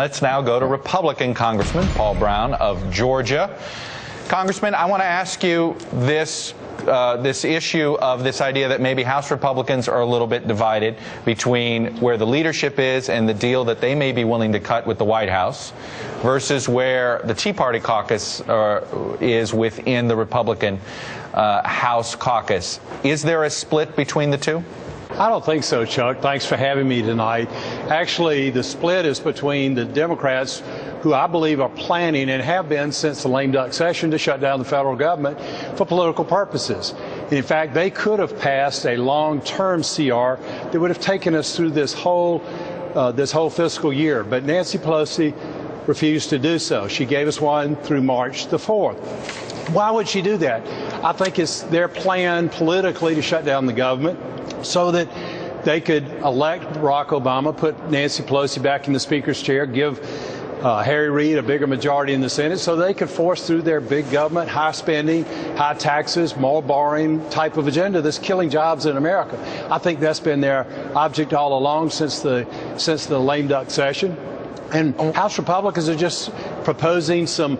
Let's now go to Republican Congressman Paul Broun of Georgia. Congressman, I want to ask you this issue of this idea that maybe House Republicans are a little bit divided between where the leadership is and the deal that they may be willing to cut with the White House versus where the Tea Party caucus is within the Republican House caucus. Is there a split between the two? I don't think so, Chuck. Thanks for having me tonight. Actually, the split is between the Democrats, who I believe are planning and have been since the lame duck session to shut down the federal government for political purposes. In fact, they could have passed a long-term CR that would have taken us through this whole fiscal year. But Nancy Pelosi refused to do so. She gave us one through March the 4th. Why would she do that? I think it's their plan politically to shut down the government so that they could elect Barack Obama, put Nancy Pelosi back in the Speaker's chair, give Harry Reid a bigger majority in the Senate so they could force through their big government, high spending, high taxes, more borrowing type of agenda that's killing jobs in America. I think that's been their object all along since the lame duck session. And House Republicans are just proposing some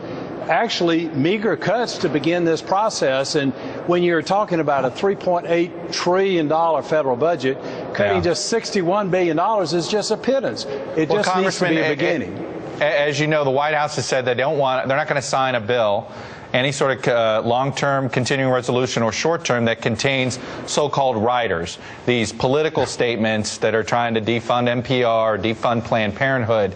actually meager cuts to begin this process. And when you're talking about a $3.8 trillion federal budget, cutting just $61 billion is just a pittance. It just needs to be a beginning. As you know, the White House has said they're not going to sign a bill, any sort of long-term continuing resolution or short-term that contains so-called riders, these political statements that are trying to defund NPR, defund Planned Parenthood.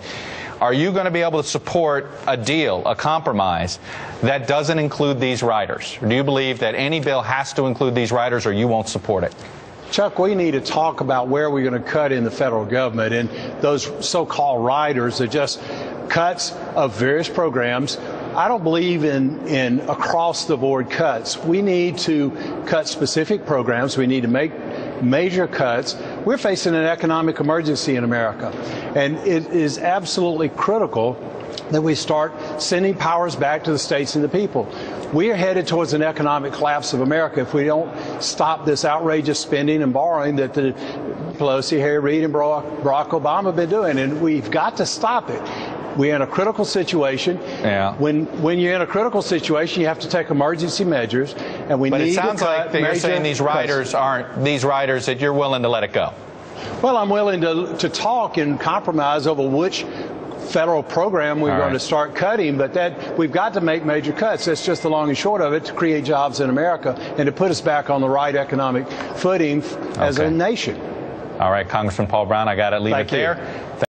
Are you going to be able to support a deal, a compromise, that doesn't include these riders? Or do you believe that any bill has to include these riders or you won't support it? Chuck, we need to talk about where we're going to cut in the federal government, and those so-called riders are just cuts of various programs. I don't believe in across-the-board cuts. We need to cut specific programs. We need to make major cuts. We're facing an economic emergency in America, and it is absolutely critical that we start sending powers back to the states and the people. We are headed towards an economic collapse of America if we don't stop this outrageous spending and borrowing that the Pelosi, Harry Reid, and Barack Obama have been doing, and we've got to stop it. We're in a critical situation. Yeah. When you're in a critical situation, you have to take emergency measures, and we need to cut. But it sounds like that you're saying these riders aren't these riders, that you're willing to let it go. Well, I'm willing to talk and compromise over which federal program we're going to start cutting, but that we've got to make major cuts. That's just the long and short of it, to create jobs in America and to put us back on the right economic footing as a nation. All right, Congressman Paul Broun, I got to leave it there.